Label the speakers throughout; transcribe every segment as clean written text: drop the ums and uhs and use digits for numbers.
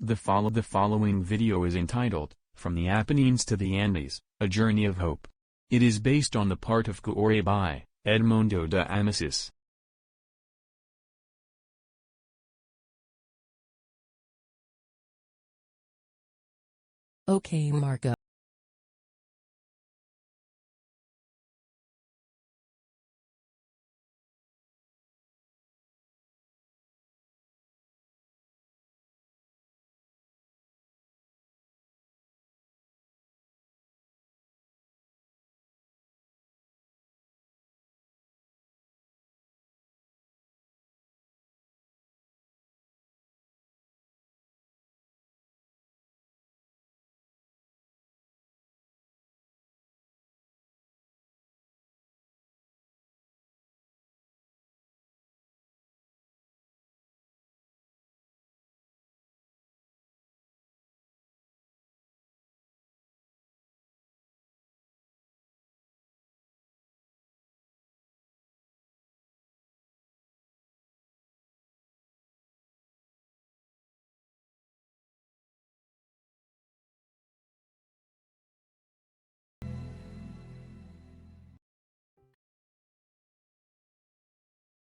Speaker 1: The following video is entitled, From the Apennines to the Andes, A Journey of Hope. It is based on the part of Cuore by Edmondo de Amicis.
Speaker 2: Okay, Marco.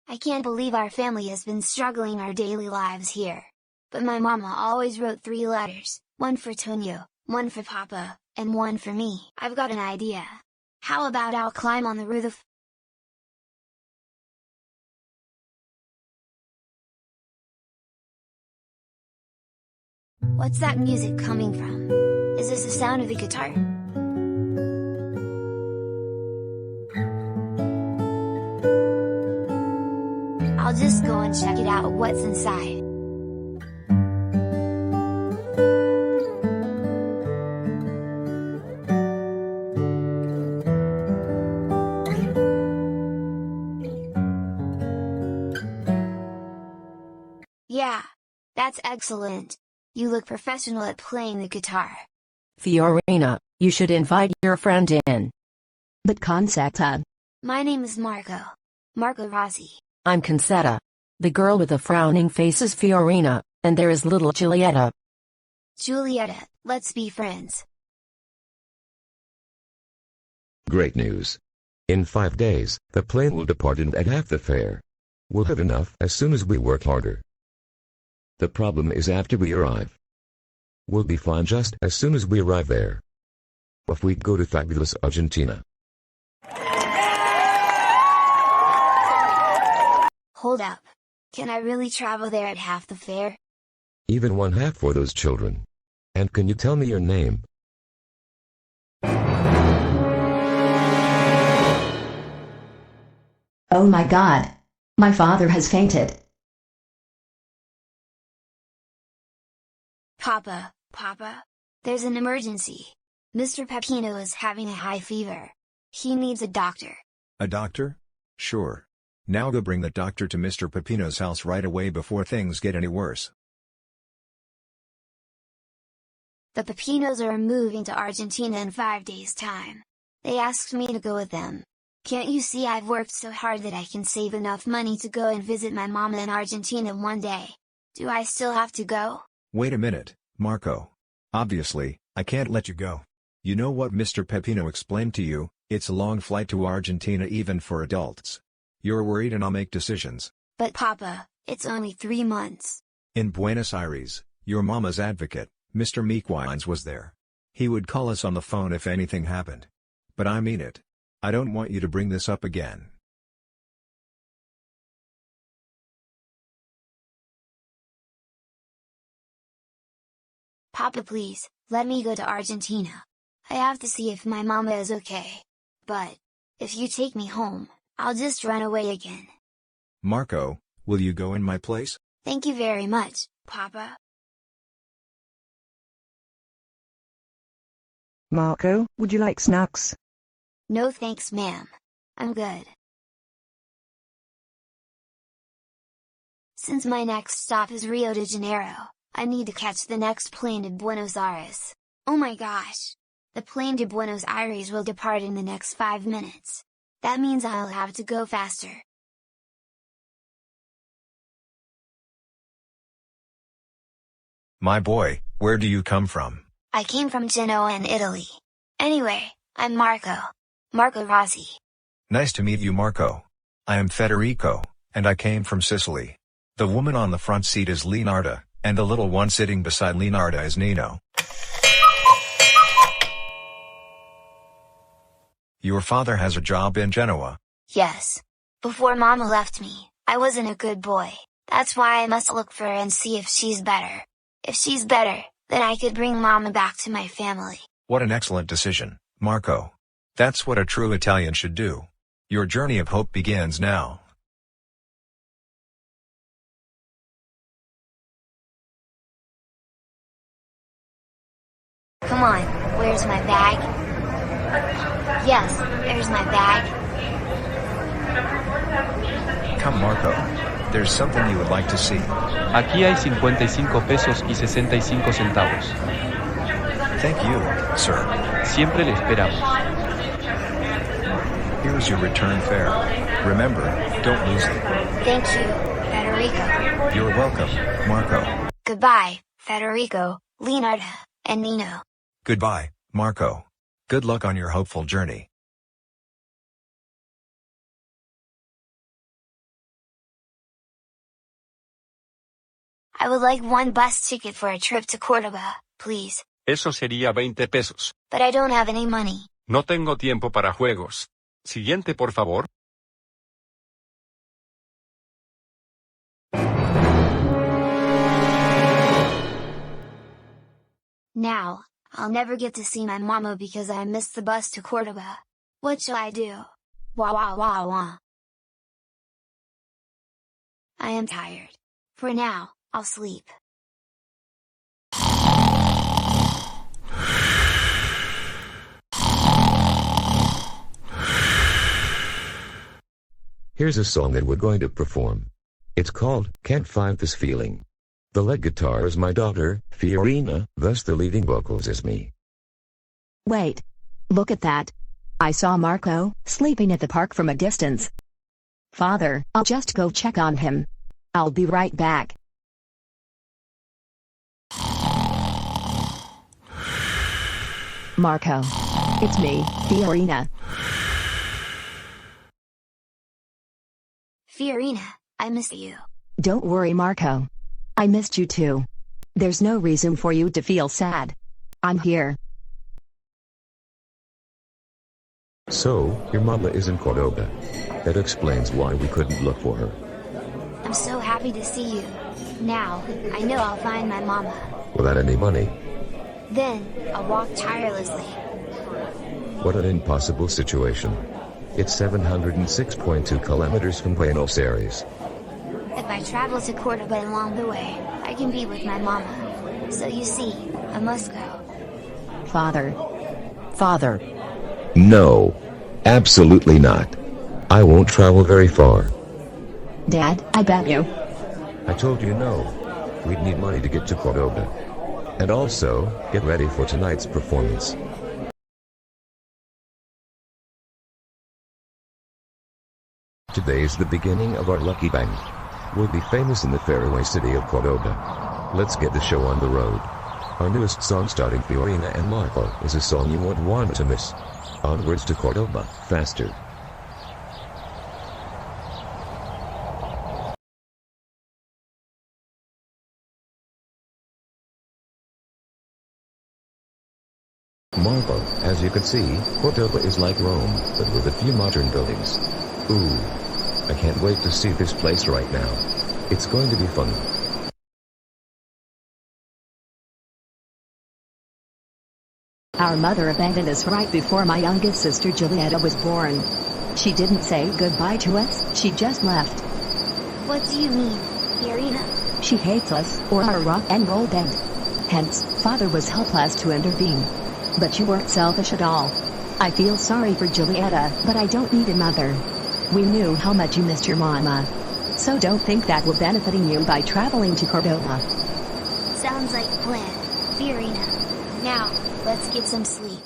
Speaker 3: I can't believe our family has been struggling our daily lives here. But my mama always wrote 3 letters, one for Tonio, one for Papa, and one for me. I've got an idea. How about I'll climb on the roof? What's that music coming from? Is this the sound of a guitar? I'll just go and check it out what's inside. Yeah, that's excellent. You look professional at playing the guitar.
Speaker 2: Fiorina, you should invite your friend in.
Speaker 4: But Concetta.
Speaker 3: My name is Marco. Marco Rossi.
Speaker 2: I'm Concetta. The girl with the frowning face is Fiorina, and there is little Giulietta.
Speaker 3: Giulietta, let's be friends.
Speaker 5: Great news. In 5 days, the plane will depart and at half the fare. We'll have enough as soon as we work harder. The problem is after we arrive. We'll be fine just as soon as we arrive there. If we go to fabulous Argentina.
Speaker 3: Hold up. Can I really travel there at half the fare?
Speaker 5: Even one half for those children. And can you tell me your name?
Speaker 4: Oh my God. My father has fainted.
Speaker 3: Papa, there's an emergency. Mr. Peppino is having a high fever. He needs a doctor.
Speaker 6: A doctor? Sure. Now go bring the doctor to Mr. Peppino's house right away before things get any worse.
Speaker 3: The Peppinos are moving to Argentina in 5 days' time. They asked me to go with them. Can't you see I've worked so hard that I can save enough money to go and visit my mama in Argentina one day? Do I still have to go?
Speaker 6: Wait a minute, Marco. Obviously, I can't let you go. You know what Mr. Peppino explained to you, it's a long flight to Argentina even for adults. You're worried and I'll make decisions.
Speaker 3: But Papa, it's only 3 months.
Speaker 6: In Buenos Aires, your mama's advocate, Mr. Meekwines was there. He would call us on the phone if anything happened. But I mean it. I don't want you to bring this up again.
Speaker 3: Papa, please, let me go to Argentina. I have to see if my mama is okay. But, if you take me home, I'll just run away again.
Speaker 6: Marco, will you go in my place?
Speaker 3: Thank you very much, Papa.
Speaker 7: Marco, would you like snacks?
Speaker 3: No thanks, ma'am. I'm good. Since my next stop is Rio de Janeiro, I need to catch the next plane to Buenos Aires. Oh my gosh! The plane to Buenos Aires will depart in the next 5 minutes. That means I'll have to go faster.
Speaker 6: My boy, where do you come from?
Speaker 3: I came from Genoa in Italy. Anyway, I'm Marco. Marco Rossi.
Speaker 6: Nice to meet you, Marco. I am Federico, and I came from Sicily. The woman on the front seat is Leonarda, and the little one sitting beside Leonarda is Nino. Your father has a job in Genoa.
Speaker 3: Yes. Before Mama left me, I wasn't a good boy. That's why I must look for her and see if she's better. If she's better, then I could bring Mama back to my family.
Speaker 6: What an excellent decision, Marco. That's what a true Italian should do. Your journey of hope begins now.
Speaker 3: Come on, where's my bag? Yes, there's my bag.
Speaker 6: Come, Marco. There's something you would like to see.
Speaker 8: Aquí hay 55 pesos y 65 centavos.
Speaker 6: Thank you, sir.
Speaker 8: Siempre le esperamos.
Speaker 6: Here's your return fare. Remember, don't lose it.
Speaker 3: Thank you, Federico.
Speaker 6: You're welcome, Marco.
Speaker 3: Goodbye, Federico, Leonarda, and Nino.
Speaker 6: Goodbye, Marco. Good luck on your hopeful journey.
Speaker 3: I would like one bus ticket for a trip to Córdoba, please.
Speaker 9: Eso sería 20 pesos.
Speaker 3: But I don't have any money.
Speaker 9: No tengo tiempo para juegos. Siguiente, por favor.
Speaker 3: Now, I'll never get to see my mama because I missed the bus to Córdoba. What shall I do? Wah wah wah wah. I am tired. For now, I'll sleep.
Speaker 5: Here's a song that we're going to perform. It's called Can't Fight This Feeling. The lead guitar is my daughter, Fiorina, thus the leading vocals is me.
Speaker 4: Wait. Look at that. I saw Marco sleeping at the park from a distance. Father, I'll just go check on him. I'll be right back. Marco. It's me, Fiorina.
Speaker 3: Fiorina, I missed you.
Speaker 4: Don't worry, Marco. I missed you too. There's no reason for you to feel sad. I'm here.
Speaker 5: So, your mama is in Cordoba. That explains why we couldn't look for her.
Speaker 3: I'm so happy to see you. Now, I know I'll find my mama.
Speaker 5: Without any money.
Speaker 3: Then, I'll walk tirelessly.
Speaker 5: What an impossible situation. It's 706.2 kilometers from Buenos Aires.
Speaker 3: If I travel to Córdoba along the way, I can be with my mama. So you see, I must go.
Speaker 4: Father.
Speaker 2: Father.
Speaker 5: No. Absolutely not. I won't travel very far.
Speaker 4: Dad, I bet you.
Speaker 5: I told you no. We'd need money to get to Cordoba. And also, get ready for tonight's performance. Today's the beginning of our lucky bank. We'll be famous in the faraway city of Cordoba. Let's get the show on the road. Our newest song starring Fiorina and Marco is a song you won't want to miss. Onwards to Cordoba, faster. Marco, as you can see, Cordoba is like Rome, but with a few modern buildings. Ooh. I can't wait to see this place right now. It's going to be fun.
Speaker 4: Our mother abandoned us right before my youngest sister Giulietta was born. She didn't say goodbye to us, she just left.
Speaker 3: What do you mean, Fiorina?
Speaker 4: She hates us, or our rock and roll band. Hence, Father was helpless to intervene. But you weren't selfish at all. I feel sorry for Giulietta, but I don't need a mother. We knew how much you missed your mama. So don't think that we're benefiting you by traveling to Cordoba.
Speaker 3: Sounds like a plan, Fiorina. Now, let's get some sleep.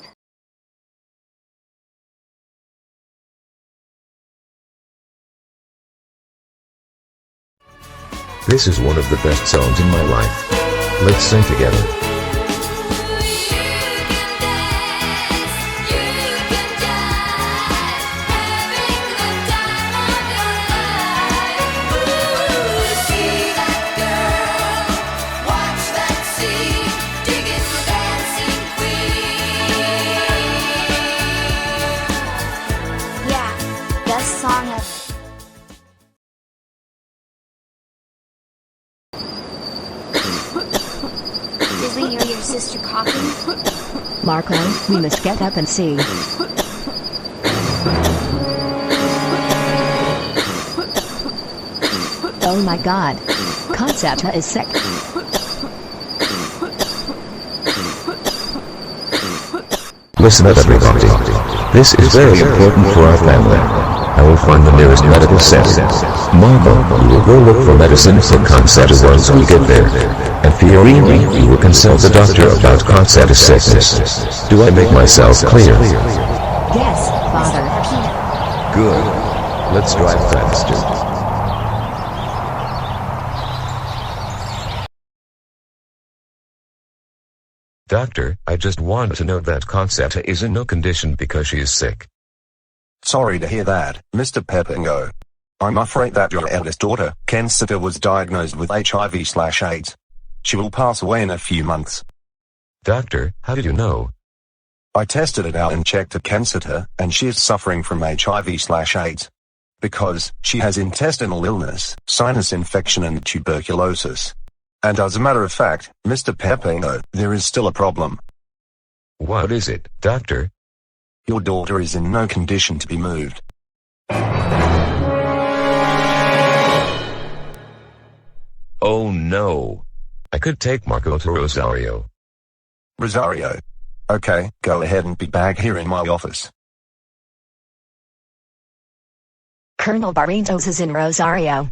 Speaker 5: This is one of the best songs in my life. Let's sing together.
Speaker 3: Yeah, best song ever. Did we hear your sister coughing?
Speaker 4: Marco, we must get up and see. Oh my god. Concepta is sick.
Speaker 5: Listen up everybody. This is very important for our family. I will find the nearest medical center. Marco, you will go look for medicine for Concetta once we get there. And Fiorini, you will consult the doctor about Concetta's sickness. Do I make myself clear?
Speaker 4: Yes, Father.
Speaker 5: Good. Let's drive faster. Doctor, I just want to know that Concetta is in no condition because she is sick.
Speaker 10: Sorry to hear that, Mr. Pepingo. I'm afraid that your eldest daughter, Concetta, was diagnosed with HIV/AIDS. She will pass away in a few months.
Speaker 5: Doctor, how did you know?
Speaker 10: I tested it out and checked at Concetta, and she is suffering from HIV/AIDS. Because she has intestinal illness, sinus infection and tuberculosis. And as a matter of fact, Mr. Pepino, there is still a problem.
Speaker 5: What is it, doctor?
Speaker 10: Your daughter is in no condition to be moved.
Speaker 5: Oh no. I could take Marco to Rosario.
Speaker 10: Rosario. Okay, go ahead and be back here in my office.
Speaker 4: Colonel Barrientos is in Rosario.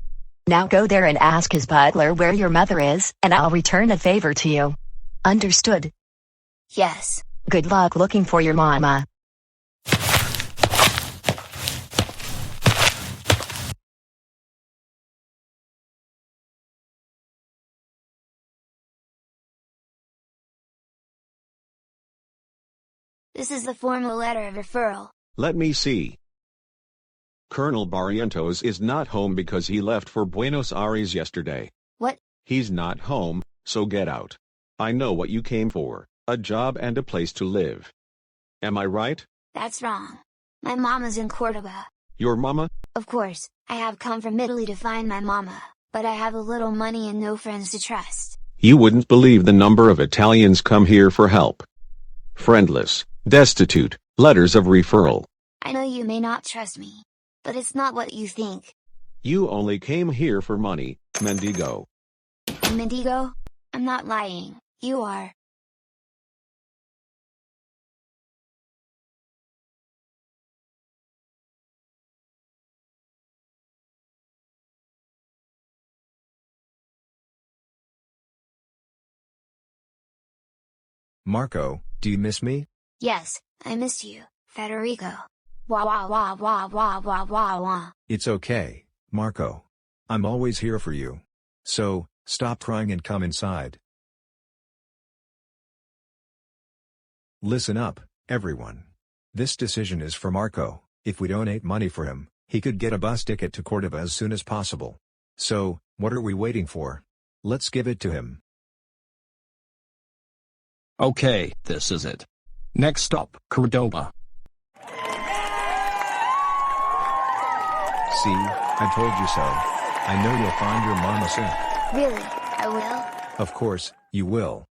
Speaker 4: Now go there and ask his butler where your mother is, and I'll return a favor to you. Understood?
Speaker 3: Yes.
Speaker 4: Good luck looking for your mama.
Speaker 3: This is the formal letter of referral.
Speaker 11: Let me see. Colonel Barrientos is not home because he left for Buenos Aires yesterday.
Speaker 3: What?
Speaker 11: He's not home, so get out. I know what you came for, a job and a place to live. Am I right?
Speaker 3: That's wrong. My mama's in Cordoba.
Speaker 11: Your mama?
Speaker 3: Of course, I have come from Italy to find my mama, but I have a little money and no friends to trust.
Speaker 11: You wouldn't believe the number of Italians come here for help. Friendless, destitute, letters of referral.
Speaker 3: I know you may not trust me, but it's not what you think.
Speaker 11: You only came here for money, Mendigo.
Speaker 3: Mendigo? I'm not lying, you are.
Speaker 6: Marco, do you miss me?
Speaker 3: Yes, I missed you, Federico. Wah wah wah wah wah wah wah wah.
Speaker 6: It's okay, Marco. I'm always here for you. So, stop crying and come inside. Listen up, everyone. This decision is for Marco. If we donate money for him, he could get a bus ticket to Cordoba as soon as possible. So, what are we waiting for? Let's give it to him.
Speaker 12: Okay, this is it. Next stop, Cordoba.
Speaker 6: See, I told you so. I know you'll find your mama soon.
Speaker 3: Really, I will?
Speaker 6: Of course, you will.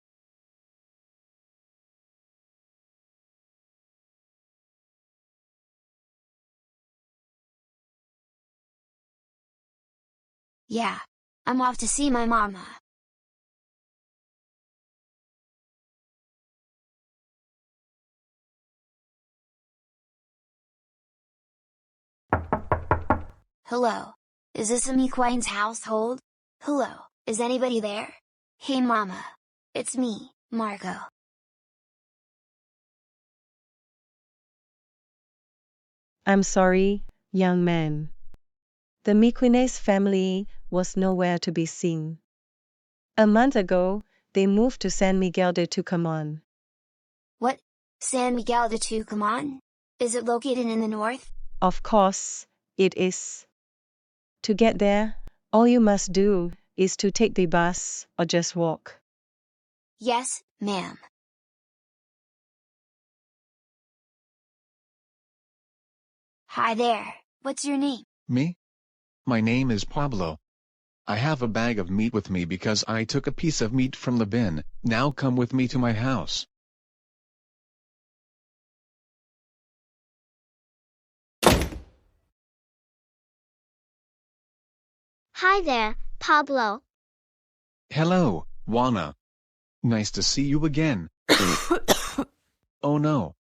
Speaker 3: Yeah. I'm off to see my mama. Hello. Is this Amy Quine's household? Hello, is anybody there? Hey mama. It's me, Marco.
Speaker 13: I'm sorry, young man. The Miquines family was nowhere to be seen. A month ago, They moved to San Miguel de Tucumán.
Speaker 3: What? San Miguel de Tucumán? Is it located in the north?
Speaker 13: Of course, it is. To get there, all you must do is to take the bus or just walk.
Speaker 3: Yes, ma'am. Hi there, what's your name?
Speaker 14: Me? My name is Pablo. I have a bag of meat with me because I took a piece of meat from the bin. Now come with me to my house.
Speaker 15: Hi there, Pablo.
Speaker 14: Hello, Juana. Nice to see you again. Oh no.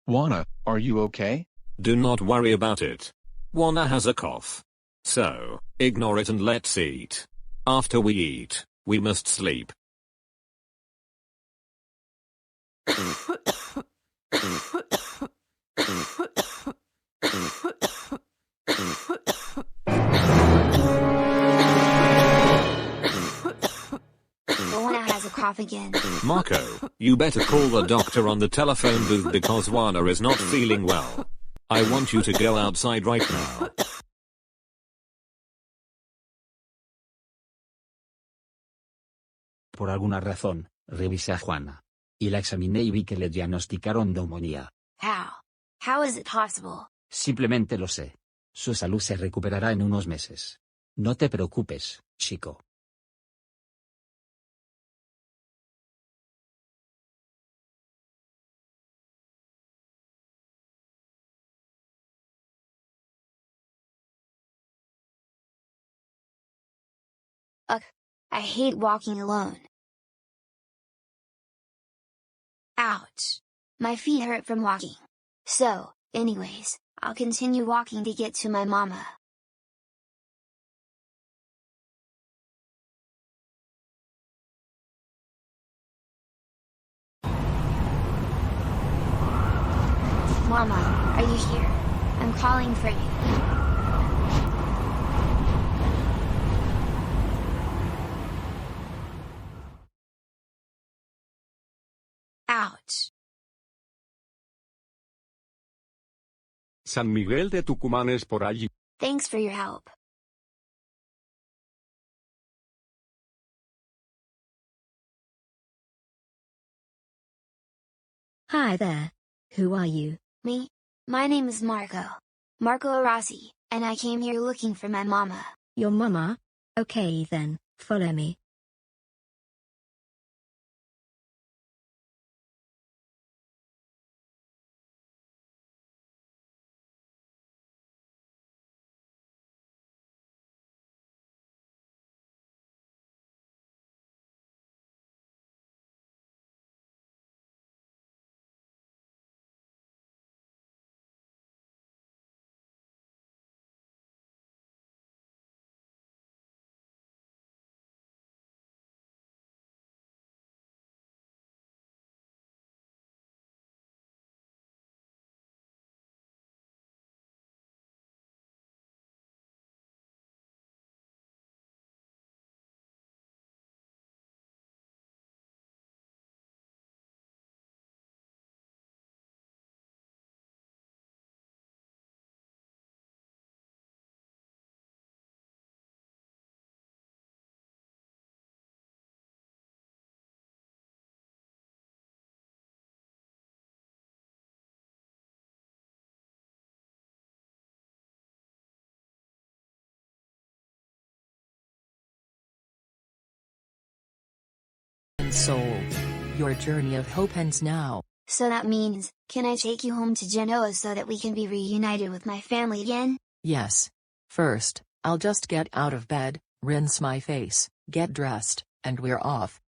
Speaker 14: Juana, are you okay?
Speaker 12: Do not worry about it. Juana has a cough. So, ignore it and let's eat. After we eat, we must sleep.
Speaker 3: Juana has a cough again.
Speaker 12: Marco, you better call the doctor on the telephone booth because Juana is not feeling well. I want you to go outside right now.
Speaker 16: Por alguna razón, revisé a Juana. Y la examiné y vi que le diagnosticaron neumonía.
Speaker 3: How? How is it possible?
Speaker 16: Simplemente lo sé. Su salud se recuperará en unos meses. No te preocupes, chico.
Speaker 3: Ugh, I hate walking alone. Ouch. My feet hurt from walking. So, anyways, I'll continue walking to get to my mama. Mama, are you here? I'm calling for you. Ouch.
Speaker 9: San Miguel de Tucumán es por allí.
Speaker 3: Thanks for your help.
Speaker 17: Hi there. Who are you?
Speaker 3: Me? My name is Marco. Marco Arasi, and I came here looking for my mama.
Speaker 17: Your mama? Okay then, follow me.
Speaker 2: Soul. Your journey of hope ends now.
Speaker 3: So that means, can I take you home to Genoa so that we can be reunited with my family again?
Speaker 2: Yes. First, I'll just get out of bed, rinse my face, get dressed, and we're off.